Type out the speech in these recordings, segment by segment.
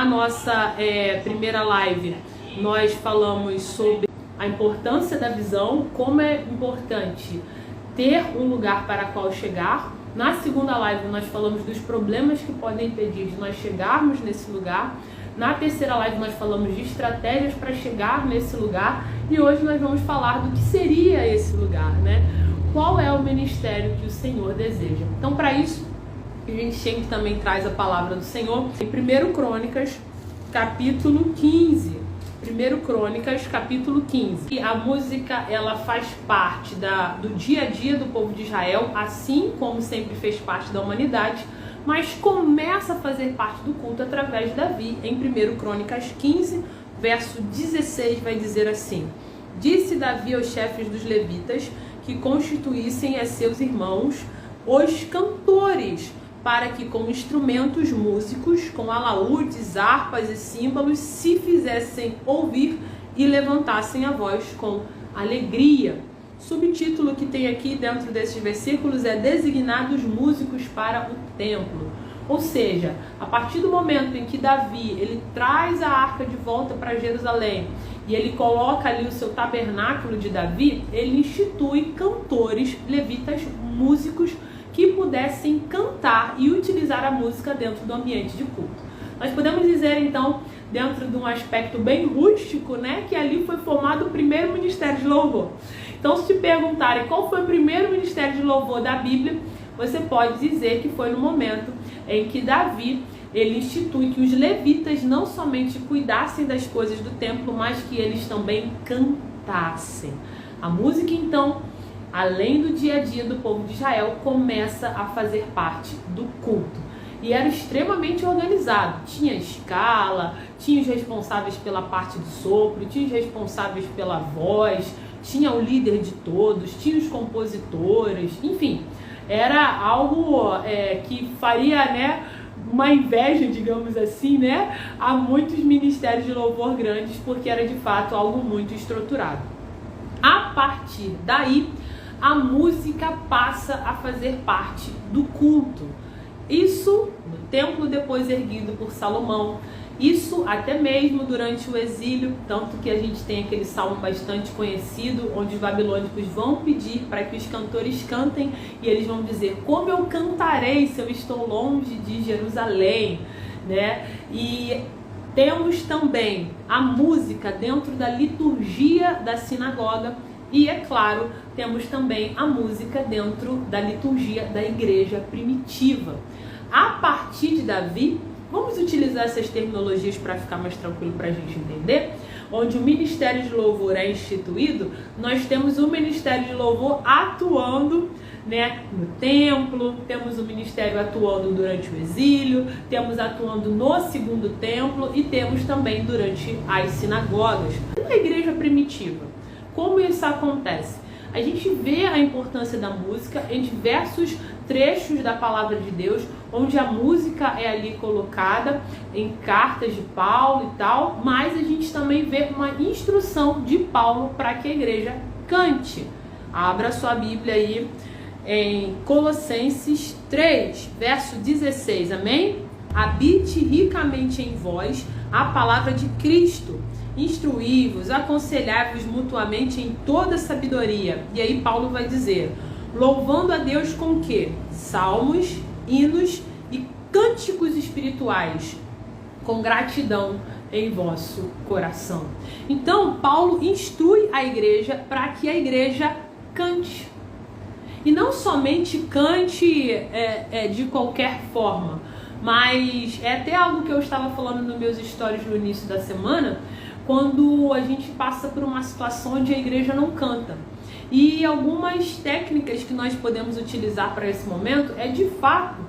Na nossa primeira live, nós falamos sobre a importância da visão, como é importante ter um lugar para qual chegar. Na segunda live, nós falamos dos problemas que podem impedir de nós chegarmos nesse lugar. Na terceira live, nós falamos de estratégias para chegar nesse lugar. E hoje nós vamos falar do que seria esse lugar, né? Qual é o ministério que o Senhor deseja. Então, para isso, a gente sempre também traz a palavra do Senhor em 1 Crônicas, capítulo 15. 1 Crônicas, capítulo 15. E a música, ela faz parte do dia a dia do povo de Israel, assim como sempre fez parte da humanidade, mas começa a fazer parte do culto através de Davi. Em 1 Crônicas 15, verso 16, vai dizer assim: Disse Davi aos chefes dos levitas que constituíssem a seus irmãos os cantores, para que com instrumentos músicos, com alaúdes, harpas e símbolos, se fizessem ouvir e levantassem a voz com alegria. Subtítulo que tem aqui dentro desses versículos é Designados músicos para o templo. Ou seja, a partir do momento em que Davi ele traz a arca de volta para Jerusalém e ele coloca ali o seu tabernáculo de Davi, ele institui cantores, levitas, músicos que pudessem cantar e utilizar a música dentro do ambiente de culto. Nós podemos dizer, então, dentro de um aspecto bem rústico, né, que ali foi formado o primeiro ministério de louvor. Então, se te perguntarem qual foi o primeiro ministério de louvor da Bíblia, você pode dizer que foi no momento em que Davi ele institui que os levitas não somente cuidassem das coisas do templo, mas que eles também cantassem. A música, então, além do dia a dia do povo de Israel, começa a fazer parte do culto. E era extremamente organizado. Tinha escala, tinha os responsáveis pela parte do sopro, tinha os responsáveis pela voz, tinha o líder de todos, tinha os compositores, enfim. Era algo que faria, né, uma inveja, digamos assim, né, a muitos ministérios de louvor grandes, porque era de fato algo muito estruturado. A partir daí, a música passa a fazer parte do culto. Isso no templo depois erguido por Salomão, isso até mesmo durante o exílio, tanto que a gente tem aquele salmo bastante conhecido, onde os babilônicos vão pedir para que os cantores cantem, e eles vão dizer: como eu cantarei se eu estou longe de Jerusalém, né? E temos também a música dentro da liturgia da sinagoga, e é claro, temos também a música dentro da liturgia da igreja primitiva. A partir de Davi, vamos utilizar essas terminologias para ficar mais tranquilo para a gente entender, onde o ministério de louvor é instituído, nós temos o ministério de louvor atuando, né, no templo, temos o ministério atuando durante o exílio, temos atuando no segundo templo e temos também durante as sinagogas. Na igreja primitiva, como isso acontece? A gente vê a importância da música em diversos trechos da palavra de Deus, onde a música é ali colocada em cartas de Paulo e tal, mas a gente também vê uma instrução de Paulo para que a igreja cante. Abra sua Bíblia aí em Colossenses 3, verso 16, amém? Habite ricamente em vós a palavra de Cristo, instruí-vos, aconselhai-vos mutuamente em toda sabedoria. E aí Paulo vai dizer, louvando a Deus com quê? Salmos, hinos e cânticos espirituais, com gratidão em vosso coração. Então, Paulo instrui a igreja para que a igreja cante. E não somente cante de qualquer forma, mas é até algo que eu estava falando nos meus stories no início da semana, quando a gente passa por uma situação onde a igreja não canta. E algumas técnicas que nós podemos utilizar para esse momento é, de fato,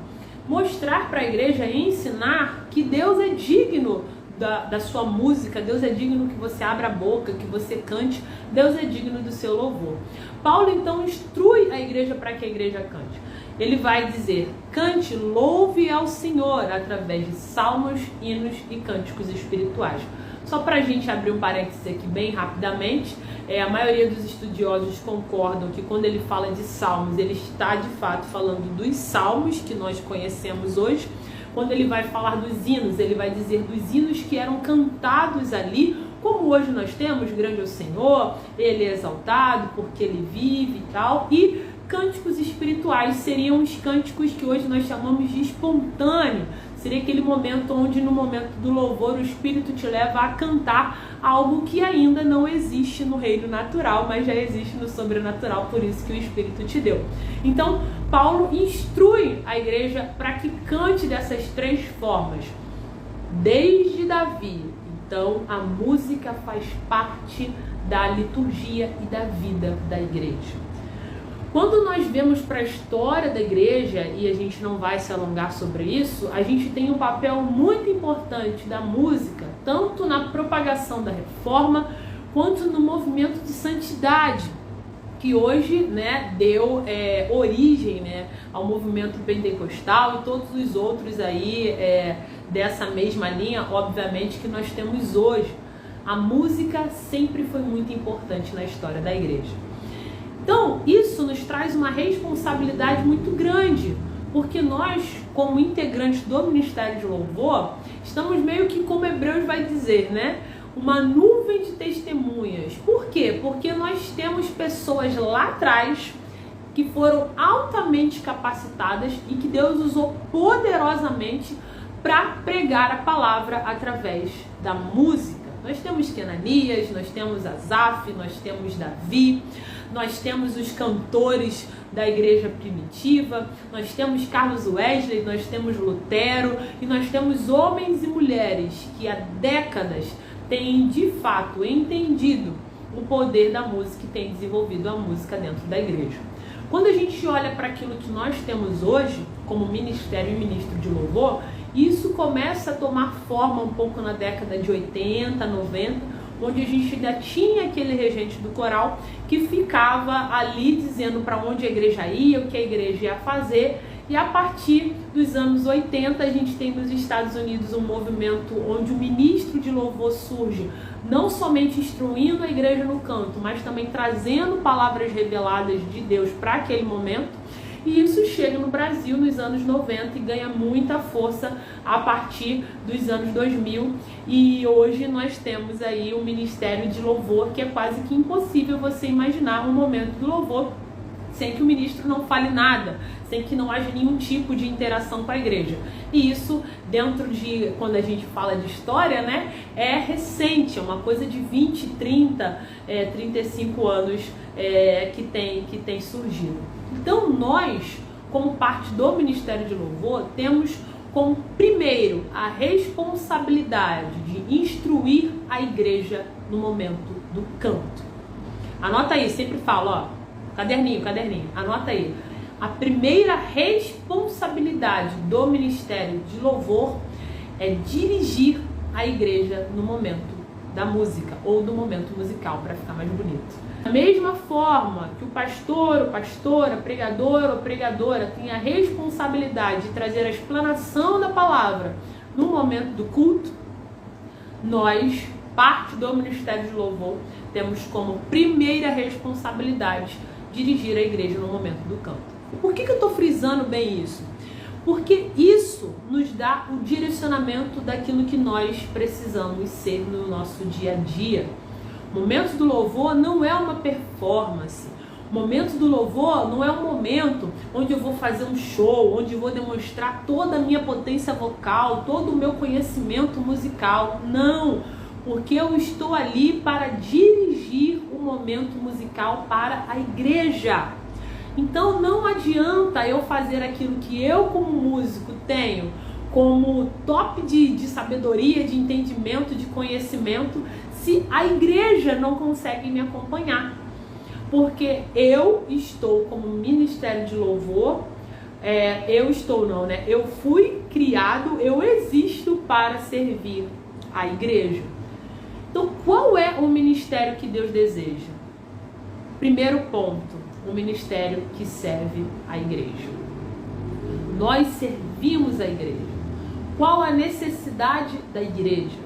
mostrar para a igreja e ensinar que Deus é digno da sua música, Deus é digno que você abra a boca, que você cante, Deus é digno do seu louvor. Paulo, então, instrui a igreja para que a igreja cante. Ele vai dizer, cante, louve ao Senhor, através de salmos, hinos e cânticos espirituais. Só para a gente abrir um parênteses aqui bem rapidamente, a maioria dos estudiosos concordam que quando ele fala de salmos, ele está de fato falando dos salmos que nós conhecemos hoje, Quando ele vai falar dos hinos, ele vai dizer dos hinos que eram cantados ali, como hoje nós temos, grande é o Senhor, ele é exaltado porque ele vive e tal. E cânticos espirituais seriam os cânticos que hoje nós chamamos de espontâneo. Seria aquele momento onde, no momento do louvor, o Espírito te leva a cantar algo que ainda não existe no reino natural, mas já existe no sobrenatural, por isso que o Espírito te deu. Então, Paulo instrui a igreja para que cante dessas três formas. Desde Davi, então, a música faz parte da liturgia e da vida da igreja. Quando nós vemos para a história da igreja, e a gente não vai se alongar sobre isso, a gente tem um papel muito importante da música, tanto na propagação da reforma, quanto no movimento de santidade, que hoje, né, deu origem, né, ao movimento pentecostal e todos os outros aí dessa mesma linha, obviamente, que nós temos hoje. A música sempre foi muito importante na história da igreja. Então, isso nos traz uma responsabilidade muito grande, porque nós, como integrantes do Ministério de Louvor, estamos meio que, como Hebreus vai dizer, né? Uma nuvem de testemunhas. Por quê? Porque nós temos pessoas lá atrás que foram altamente capacitadas e que Deus usou poderosamente para pregar a palavra através da música. Nós temos Kenanias, nós temos Asaf, nós temos Davi, nós temos os cantores da igreja primitiva, nós temos Carlos Wesley, nós temos Lutero e nós temos homens e mulheres que há décadas têm de fato entendido o poder da música e têm desenvolvido a música dentro da igreja. Quando a gente olha para aquilo que nós temos hoje, como ministério e ministro de louvor, isso começa a tomar forma um pouco na década de 80, 90, onde a gente ainda tinha aquele regente do coral que ficava ali dizendo para onde a igreja ia, o que a igreja ia fazer. E a partir dos anos 80, a gente tem nos Estados Unidos um movimento onde o ministro de louvor surge, não somente instruindo a igreja no canto, mas também trazendo palavras reveladas de Deus para aquele momento. E isso chega no Brasil nos anos 90 e ganha muita força a partir dos anos 2000. E hoje nós temos aí um ministério de louvor que é quase que impossível você imaginar um momento do louvor sem que o ministro não fale nada, sem que não haja nenhum tipo de interação com a igreja. E isso, dentro de, quando a gente fala de história, né, é recente, é uma coisa de 20, 30, 35 anos que tem surgido. Então nós, como parte do Ministério de Louvor, temos como primeiro a responsabilidade de instruir a igreja no momento do canto. Anota aí, sempre falo, ó, caderninho, anota aí. A primeira responsabilidade do Ministério de Louvor é dirigir a igreja no momento da música ou do momento musical, para ficar mais bonito. Da mesma forma que o pastor, ou pastora, pregador ou pregadora tem a responsabilidade de trazer a explanação da palavra no momento do culto, nós, parte do Ministério de Louvor, temos como primeira responsabilidade dirigir a igreja no momento do canto. Por que eu estou frisando bem isso? Porque isso nos dá o direcionamento daquilo que nós precisamos ser no nosso dia a dia. O momento do louvor não é uma performance. O momento do louvor não é um momento onde eu vou fazer um show, onde eu vou demonstrar toda a minha potência vocal, todo o meu conhecimento musical. Não, porque eu estou ali para dirigir o momento musical para a igreja. Então não adianta eu fazer aquilo que eu como músico tenho como top de sabedoria, de entendimento, de conhecimento, se a igreja não consegue me acompanhar. Porque eu estou como ministério de louvor, eu fui criado, eu existo para servir a igreja. Então qual é o ministério que Deus deseja? Primeiro ponto, um ministério que serve a igreja. Nós servimos a igreja. Qual a necessidade da igreja?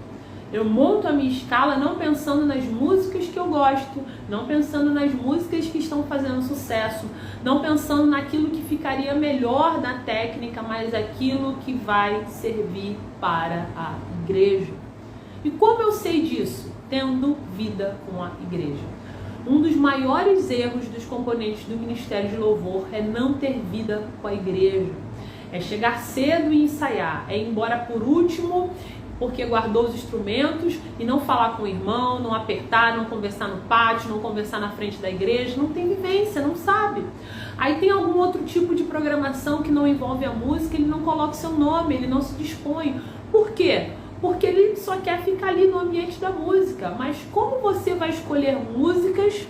Eu monto a minha escala não pensando nas músicas que eu gosto, não pensando nas músicas que estão fazendo sucesso, não pensando naquilo que ficaria melhor na técnica, mas aquilo que vai servir para a igreja. E como eu sei disso? Tendo vida com a igreja. Um dos maiores erros dos componentes do Ministério de Louvor é não ter vida com a igreja. É chegar cedo e ensaiar, é ir embora por último porque guardou os instrumentos e não falar com o irmão, não apertar, não conversar no pátio, não conversar na frente da igreja, não tem vivência, não sabe. Aí tem algum outro tipo de programação que não envolve a música, ele não coloca o seu nome, ele não se dispõe. Por quê? Porque ele só quer ficar ali no ambiente da música. Mas como você vai escolher músicas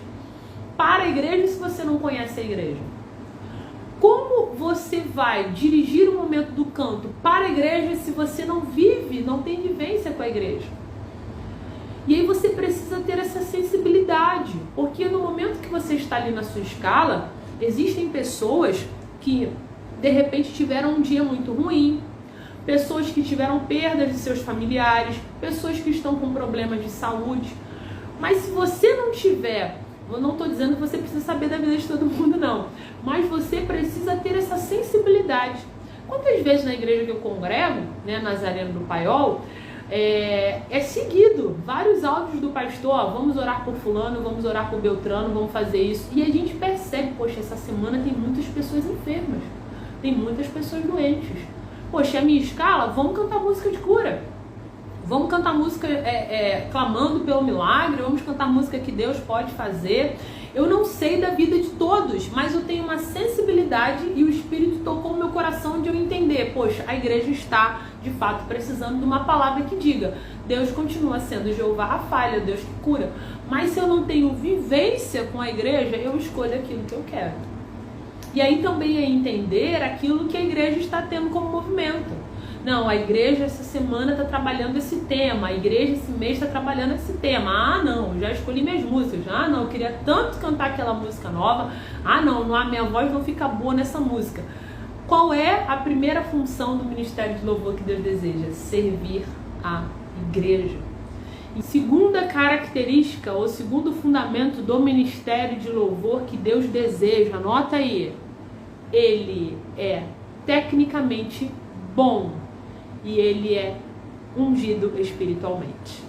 para a igreja se você não conhece a igreja? Como você vai dirigir o momento do canto para a igreja se você não vive, não tem vivência com a igreja? E aí você precisa ter essa sensibilidade, porque no momento que você está ali na sua escala, existem pessoas que de repente tiveram um dia muito ruim, pessoas que tiveram perdas de seus familiares, pessoas que estão com problemas de saúde. Mas se você não tiver, eu não estou dizendo que você precisa saber da vida de todo mundo, não. Mas você precisa ter essa sensibilidade. Quantas vezes na igreja que eu congrego, né, Nazareno do Paiol, é seguido vários áudios do pastor, ó, vamos orar por fulano, vamos orar por Beltrano, vamos fazer isso. E a gente percebe, poxa, essa semana tem muitas pessoas enfermas, tem muitas pessoas doentes. Poxa, a minha escala, vamos cantar música de cura. Vamos cantar música clamando pelo milagre, vamos cantar música que Deus pode fazer. Eu não sei da vida de todos, mas eu tenho uma sensibilidade e o Espírito tocou o meu coração de eu entender. Poxa, a igreja está, de fato, precisando de uma palavra que diga: Deus continua sendo Jeová Rafa, Deus que cura. Mas se eu não tenho vivência com a igreja, eu escolho aquilo que eu quero. E aí também é entender aquilo que a igreja está tendo como movimento. Não, a igreja essa semana está trabalhando esse tema, a igreja esse mês está trabalhando esse tema. Ah, não, já escolhi minhas músicas. Ah, não, eu queria tanto cantar aquela música nova. Ah, não, a minha voz não fica boa nessa música. Qual é a primeira função do Ministério de Louvor que Deus deseja? Servir a igreja. E segunda característica, ou segundo fundamento do Ministério de Louvor que Deus deseja, anota aí, ele é tecnicamente bom. E ele é ungido espiritualmente.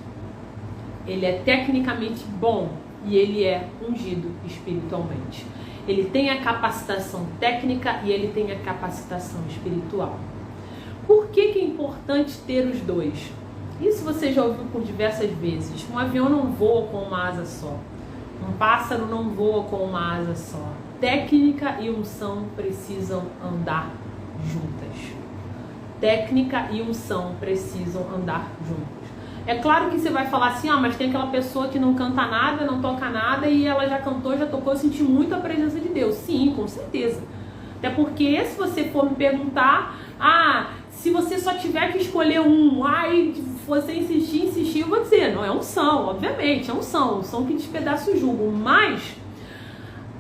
Ele é tecnicamente bom e ele é ungido espiritualmente. Ele tem a capacitação técnica e ele tem a capacitação espiritual. Por que é importante ter os dois? Isso você já ouviu por diversas vezes. Um avião não voa com uma asa só. Um pássaro não voa com uma asa só. Técnica e unção precisam andar juntas. Técnica e unção precisam andar juntos. É claro que você vai falar assim, mas tem aquela pessoa que não canta nada, não toca nada e ela já cantou, já tocou, eu senti muito a presença de Deus. Sim, com certeza. Até porque se você for me perguntar, se você só tiver que escolher um, e você insistir, eu vou dizer, não, é unção, obviamente, é unção que despedaça o jugo, mas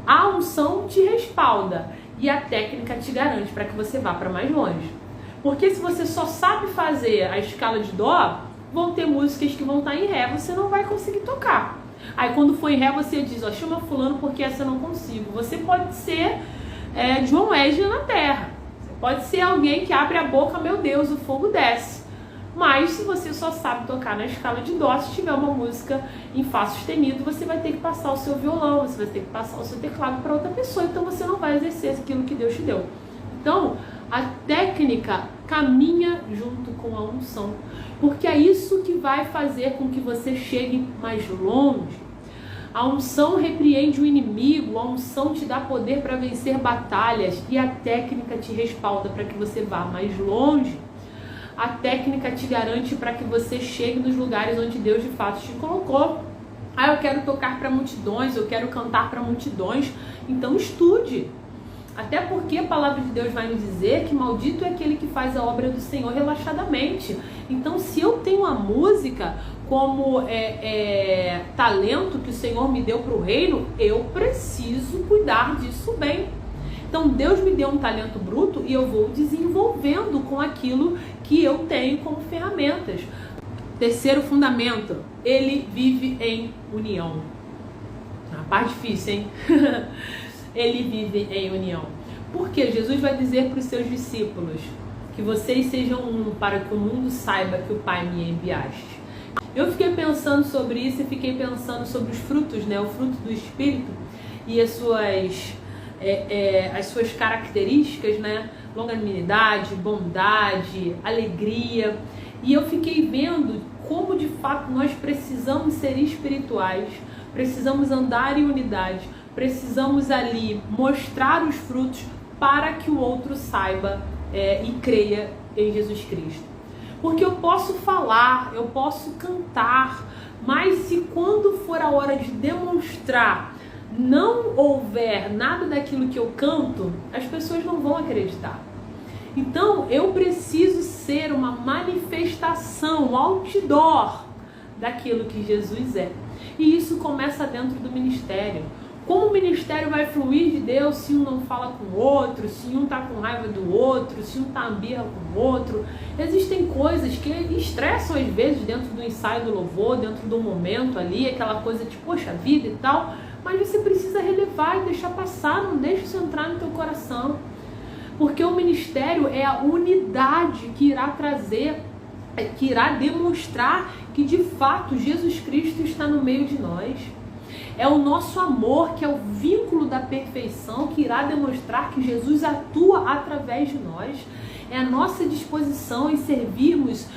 a unção te respalda e a técnica te garante para que você vá para mais longe. Porque se você só sabe fazer a escala de dó, vão ter músicas que vão estar em ré, você não vai conseguir tocar. Aí quando for em ré, você diz, chama fulano porque essa eu não consigo. Você pode ser John Wesley na terra. Você pode ser alguém que abre a boca, meu Deus, o fogo desce. Mas se você só sabe tocar na escala de dó, se tiver uma música em fá sustenido, você vai ter que passar o seu violão, você vai ter que passar o seu teclado para outra pessoa. Então você não vai exercer aquilo que Deus te deu. Então, a técnica caminha junto com a unção, porque é isso que vai fazer com que você chegue mais longe. A unção repreende o inimigo, a unção te dá poder para vencer batalhas e a técnica te respalda para que você vá mais longe. A técnica te garante para que você chegue nos lugares onde Deus de fato te colocou. Eu quero tocar para multidões, eu quero cantar para multidões, então estude. Até porque a palavra de Deus vai me dizer que maldito é aquele que faz a obra do Senhor relaxadamente. Então, se eu tenho a música como talento que o Senhor me deu para o reino, eu preciso cuidar disso bem. Então, Deus me deu um talento bruto e eu vou desenvolvendo com aquilo que eu tenho como ferramentas. Terceiro fundamento, ele vive em união. A parte difícil, hein? Ele vive em união. Porque Jesus vai dizer para os seus discípulos que vocês sejam um, para que o mundo saiba que o Pai me enviaste. Eu fiquei pensando sobre isso e fiquei pensando sobre os frutos, né? O fruto do Espírito e as suas características, né? Longanimidade, bondade, alegria. E eu fiquei vendo como de fato nós precisamos ser espirituais, precisamos andar em unidade, precisamos ali mostrar os frutos para que o outro saiba e creia em Jesus Cristo. Porque eu posso falar, eu posso cantar, mas se quando for a hora de demonstrar não houver nada daquilo que eu canto, as pessoas não vão acreditar. Então eu preciso ser uma manifestação, um outdoor daquilo que Jesus é. E isso começa dentro do ministério. Como o ministério vai fluir de Deus se um não fala com o outro, se um está com raiva do outro, se um está em birra com o outro? Existem coisas que estressam às vezes dentro do ensaio do louvor, dentro do momento ali, aquela coisa de poxa vida e tal, mas você precisa relevar e deixar passar, não deixa isso entrar no teu coração. Porque o ministério é a unidade que irá trazer, que irá demonstrar que de fato Jesus Cristo está no meio de nós. É o nosso amor, que é o vínculo da perfeição, que irá demonstrar que Jesus atua através de nós. É a nossa disposição em servirmos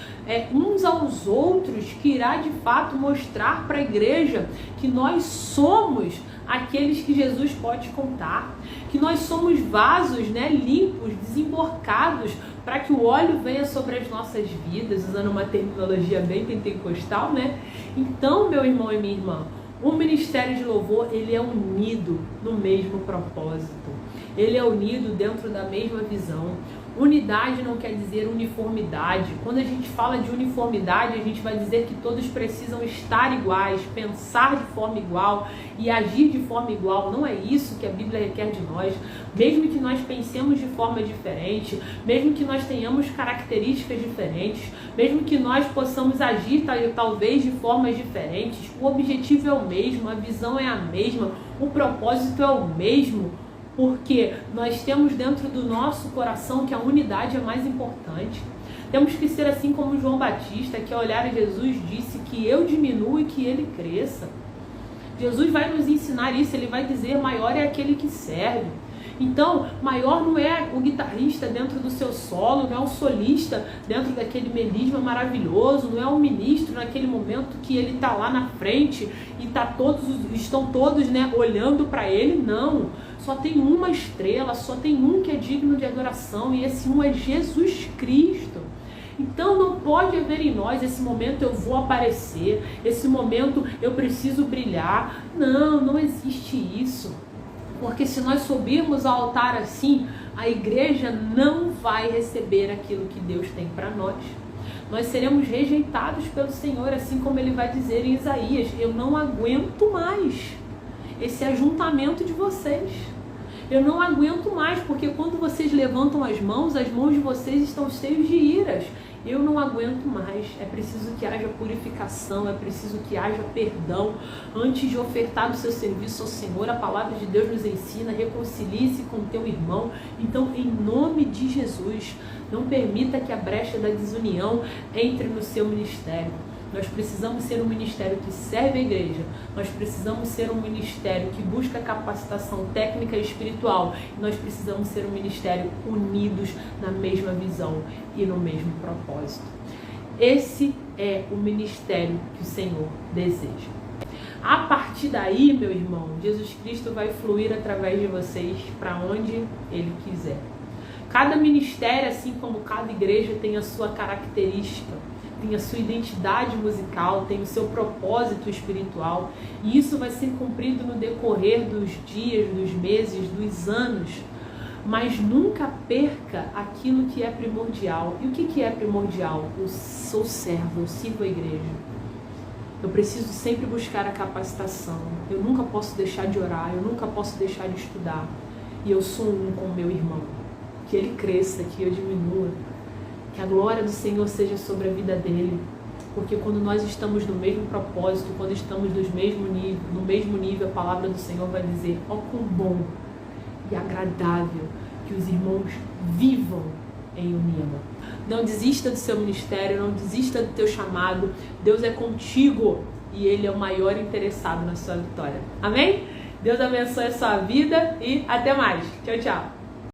uns aos outros, que irá de fato mostrar para a igreja que nós somos aqueles que Jesus pode contar, que nós somos vasos, né, limpos, desemborcados, para que o óleo venha sobre as nossas vidas, usando uma terminologia bem pentecostal, né? Então, meu irmão e minha irmã, o ministério de louvor, ele é unido no mesmo propósito. Ele é unido dentro da mesma visão. Unidade não quer dizer uniformidade. Quando a gente fala de uniformidade, a gente vai dizer que todos precisam estar iguais, pensar de forma igual e agir de forma igual. Não é isso que a Bíblia requer de nós. Mesmo que nós pensemos de forma diferente, mesmo que nós tenhamos características diferentes, mesmo que nós possamos agir talvez de formas diferentes, o objetivo é o mesmo, a visão é a mesma, o propósito é o mesmo. Porque nós temos dentro do nosso coração que a unidade é mais importante. Temos que ser assim como João Batista, que ao olhar a Jesus disse que eu diminuo e que ele cresça. Jesus vai nos ensinar isso, ele vai dizer maior é aquele que serve. Então, maior não é o guitarrista dentro do seu solo, não é o solista dentro daquele melisma maravilhoso, não é o ministro naquele momento que ele está lá na frente e estão todos, né, olhando para ele. Não, só tem uma estrela, só tem um que é digno de adoração e esse um é Jesus Cristo. Então não pode haver em nós esse momento eu vou aparecer, esse momento eu preciso brilhar. Não, não existe isso. Porque se nós subirmos ao altar assim, a igreja não vai receber aquilo que Deus tem para nós. Nós seremos rejeitados pelo Senhor, assim como ele vai dizer em Isaías, eu não aguento mais esse ajuntamento de vocês. Eu não aguento mais, porque quando vocês levantam as mãos de vocês estão cheias de iras. Eu não aguento mais, é preciso que haja purificação, é preciso que haja perdão. Antes de ofertar o seu serviço ao Senhor, a palavra de Deus nos ensina, reconcilie-se com teu irmão. Então, em nome de Jesus, não permita que a brecha da desunião entre no seu ministério. Nós precisamos ser um ministério que serve a igreja. Nós precisamos ser um ministério que busca capacitação técnica e espiritual. Nós precisamos ser um ministério unidos na mesma visão e no mesmo propósito. Esse é o ministério que o Senhor deseja. A partir daí, meu irmão, Jesus Cristo vai fluir através de vocês para onde Ele quiser. Cada ministério, assim como cada igreja, tem a sua característica, tem a sua identidade musical, tem o seu propósito espiritual, e isso vai ser cumprido no decorrer dos dias, dos meses, dos anos. Mas nunca perca aquilo que é primordial. E o que é primordial? Eu sou servo, eu sirvo a igreja. Eu preciso sempre buscar a capacitação. Eu nunca posso deixar de orar, eu nunca posso deixar de estudar. E eu sou um com o meu irmão. Que ele cresça, que eu diminua. Que a glória do Senhor seja sobre a vida dele. Porque quando nós estamos no mesmo propósito, quando estamos no mesmo nível, a palavra do Senhor vai dizer: ó, quão bom e agradável que os irmãos vivam em união. Não desista do seu ministério, não desista do teu chamado. Deus é contigo e Ele é o maior interessado na sua vitória. Amém? Deus abençoe a sua vida e até mais. Tchau, tchau.